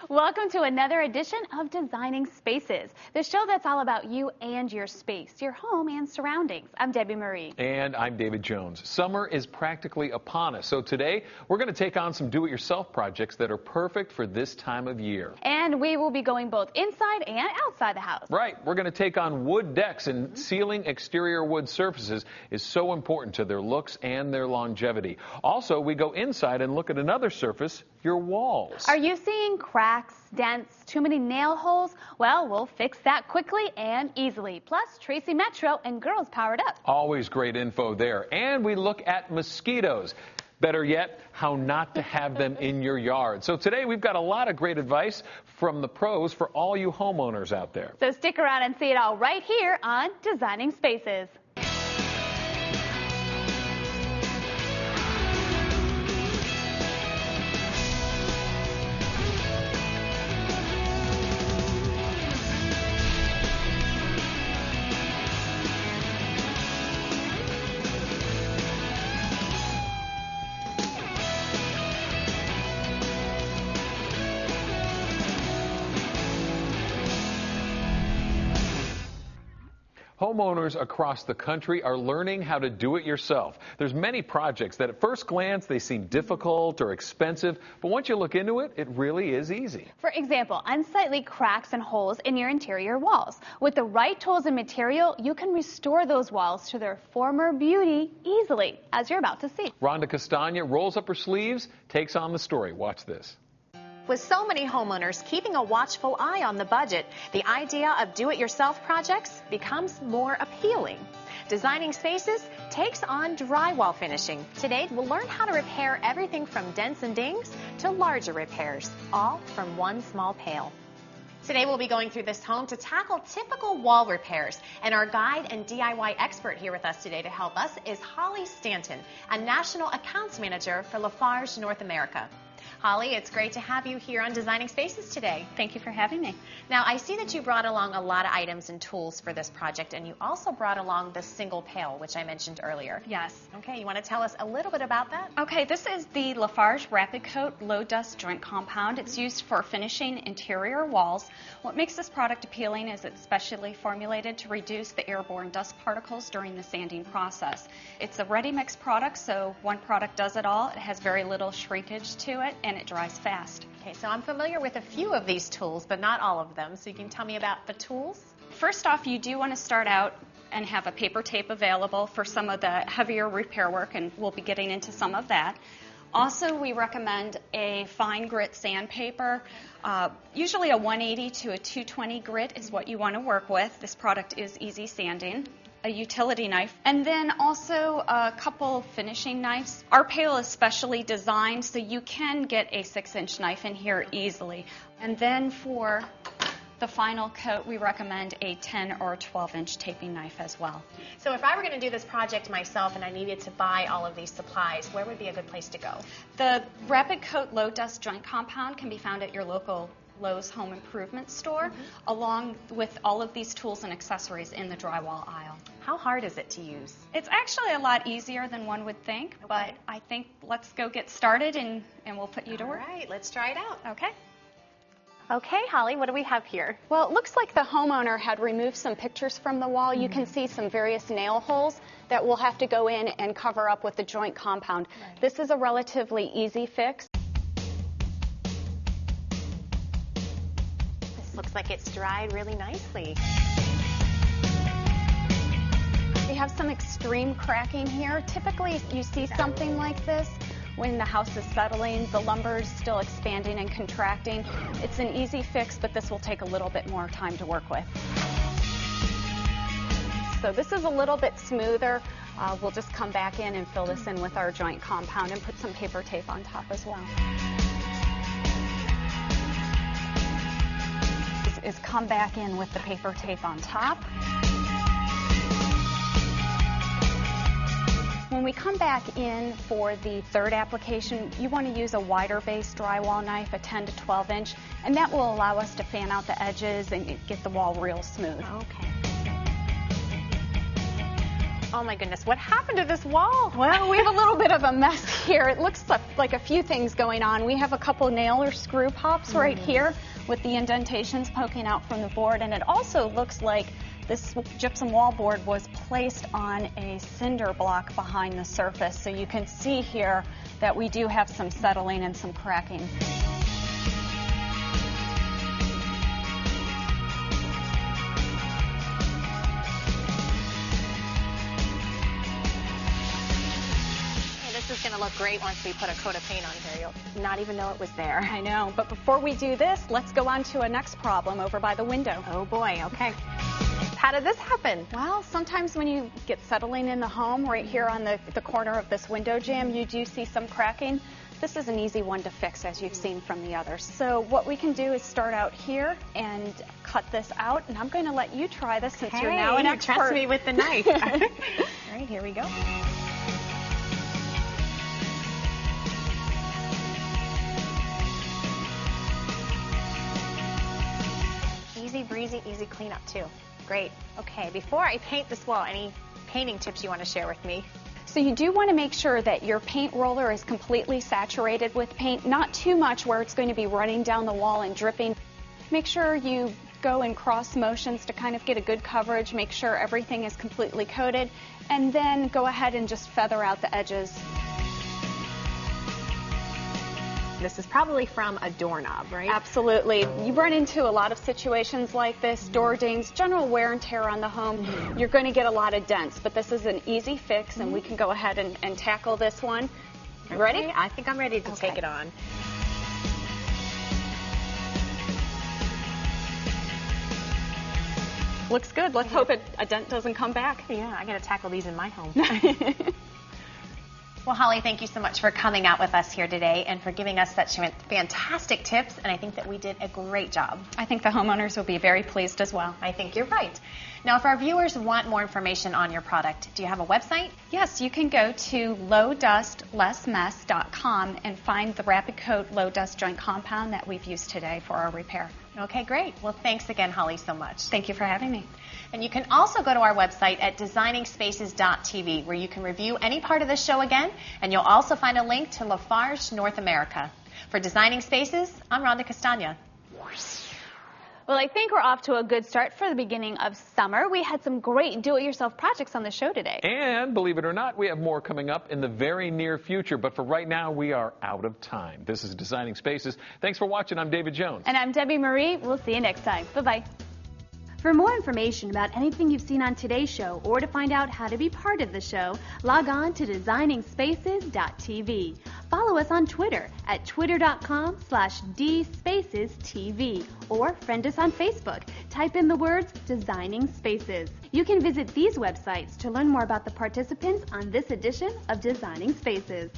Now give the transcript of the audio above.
Welcome to another edition of Designing Spaces, the show that's all about you and your space, your home and surroundings. I'm Debbie Marie. And I'm David Jones. Summer is practically upon us, so today we're going to take on some do-it-yourself projects that are perfect for this time of year. And we will be going both inside and outside the house. Right. We're going to take on wood decks, and sealing exterior wood surfaces is so important to their looks and their longevity. Also, we go inside and look at another surface, your walls. Are you seeing cracks, dents, too many nail holes? Well, we'll fix that quickly and easily. Plus, Tracy Metro and Girls Powered Up. Always great info there. And we look at mosquitoes. Better yet, how not to have them in your yard. So today we've got a lot of great advice from the pros for all you homeowners out there. So stick around and see it all right here on Designing Spaces. Homeowners across the country are learning how to do it yourself. There's many projects that at first glance they seem difficult or expensive, but once you look into it, it really is easy. For example, unsightly cracks and holes in your interior walls. With the right tools and material, you can restore those walls to their former beauty easily, as you're about to see. Rhonda Castagna rolls up her sleeves, takes on the story. Watch this. With so many homeowners keeping a watchful eye on the budget, the idea of do-it-yourself projects becomes more appealing. Designing Spaces takes on drywall finishing. Today, we'll learn how to repair everything from dents and dings to larger repairs, all from one small pail. Today, we'll be going through this home to tackle typical wall repairs. And our guide and DIY expert here with us today to help us is Holly Stanton, a National Accounts Manager for Lafarge North America. Holly, it's great to have you here on Designing Spaces today. Thank you for having me. Now, I see that you brought along a lot of items and tools for this project, and you also brought along the single pail, which I mentioned earlier. Yes. Okay, you want to tell us a little bit about that? Okay, this is the Lafarge Rapid Coat Low Dust Joint Compound. It's used for finishing interior walls. What makes this product appealing is it's specially formulated to reduce the airborne dust particles during the sanding process. It's a ready mix product, so one product does it all. It has very little shrinkage to it, and it dries fast. Okay, so I'm familiar with a few of these tools, but not all of them. So you can tell me about the tools? First off, you do want to start out and have a paper tape available for some of the heavier repair work, and we'll be getting into some of that. Also, we recommend a fine grit sandpaper. Usually a 180 to a 220 grit is what you want to work with. This product is easy sanding. A utility knife, and then also a couple finishing knives. Our pail is specially designed so you can get a 6-inch knife in here easily. And then for the final coat, we recommend a 10 or 12-inch taping knife as well. So if I were going to do this project myself and I needed to buy all of these supplies, where would be a good place to go? The Rapid Coat Low Dust Joint Compound can be found at your local Lowe's Home Improvement store, along with all of these tools and accessories in the drywall aisle. How hard is it to use? It's actually a lot easier than one would think, but I think let's go get started and we'll put you to work. All right, let's try it out. Okay. Okay, Holly, what do we have here? Well, it looks like the homeowner had removed some pictures from the wall. You can see some various nail holes that we'll have to go in and cover up with the joint compound. Right. This is a relatively easy fix. Looks like it's dried really nicely. We have some extreme cracking here. Typically, you see something like this when the house is settling, the lumber is still expanding and contracting. It's an easy fix, but this will take a little bit more time to work with. So this is a little bit smoother. We'll just come back in and fill this in with our joint compound and put some paper tape on top as well. Is come back in with the paper tape on top. When we come back in for the third application, you want to use a wider base drywall knife, a 10 to 12 inch, and that will allow us to fan out the edges and get the wall real smooth. Okay. Oh my goodness, what happened to this wall? Well, we have a little bit of a mess here. It looks like a few things going on. We have a couple nail or screw pops right here with the indentations poking out from the board, and it also looks like this gypsum wall board was placed on a cinder block behind the surface. So you can see here that we do have some settling and some cracking. This is going to look great once we put a coat of paint on here. You'll not even know it was there. I know, but before we do this, let's go on to a next problem over by the window. Oh boy, okay. How did this happen? Well, sometimes when you get settling in the home, right here on the corner of this window jamb, you do see some cracking. This is an easy one to fix, as you've seen from the others. So what we can do is start out here and cut this out, and I'm going to let you try this since you're now an expert. Trust me with the knife. All right, here we go. Easy breezy, easy cleanup too. Great. Okay, before I paint this wall, any painting tips you want to share with me? So you do want to make sure that your paint roller is completely saturated with paint, not too much where it's going to be running down the wall and dripping. Make sure you go in cross motions to kind of get a good coverage, make sure everything is completely coated, and then go ahead and just feather out the edges. This is probably from a doorknob, right? Absolutely. You run into a lot of situations like this, door dings, general wear and tear on the home. You're going to get a lot of dents, but this is an easy fix, and we can go ahead and tackle this one. You ready? I think I'm ready to take it on. Looks good. Let's hope a dent doesn't come back. Yeah, I got to tackle these in my home. Well, Holly, thank you so much for coming out with us here today and for giving us such fantastic tips, and I think that we did a great job. I think the homeowners will be very pleased as well. I think you're right. Now, if our viewers want more information on your product, do you have a website? Yes, you can go to lowdustlessmess.com and find the Rapid Coat Low Dust Joint Compound that we've used today for our repair. Okay, great. Well, thanks again, Holly, so much. Thank you for having me. And you can also go to our website at designingspaces.tv, where you can review any part of the show again, and you'll also find a link to Lafarge North America. For Designing Spaces, I'm Rhonda Castagna. Well, I think we're off to a good start for the beginning of summer. We had some great do-it-yourself projects on the show today. And believe it or not, we have more coming up in the very near future. But for right now, we are out of time. This is Designing Spaces. Thanks for watching. I'm David Jones. And I'm Debbie Marie. We'll see you next time. Bye-bye. For more information about anything you've seen on today's show or to find out how to be part of the show, log on to designingspaces.tv. Follow us on Twitter at twitter.com/dspacestv or friend us on Facebook. Type in the words Designing Spaces. You can visit these websites to learn more about the participants on this edition of Designing Spaces.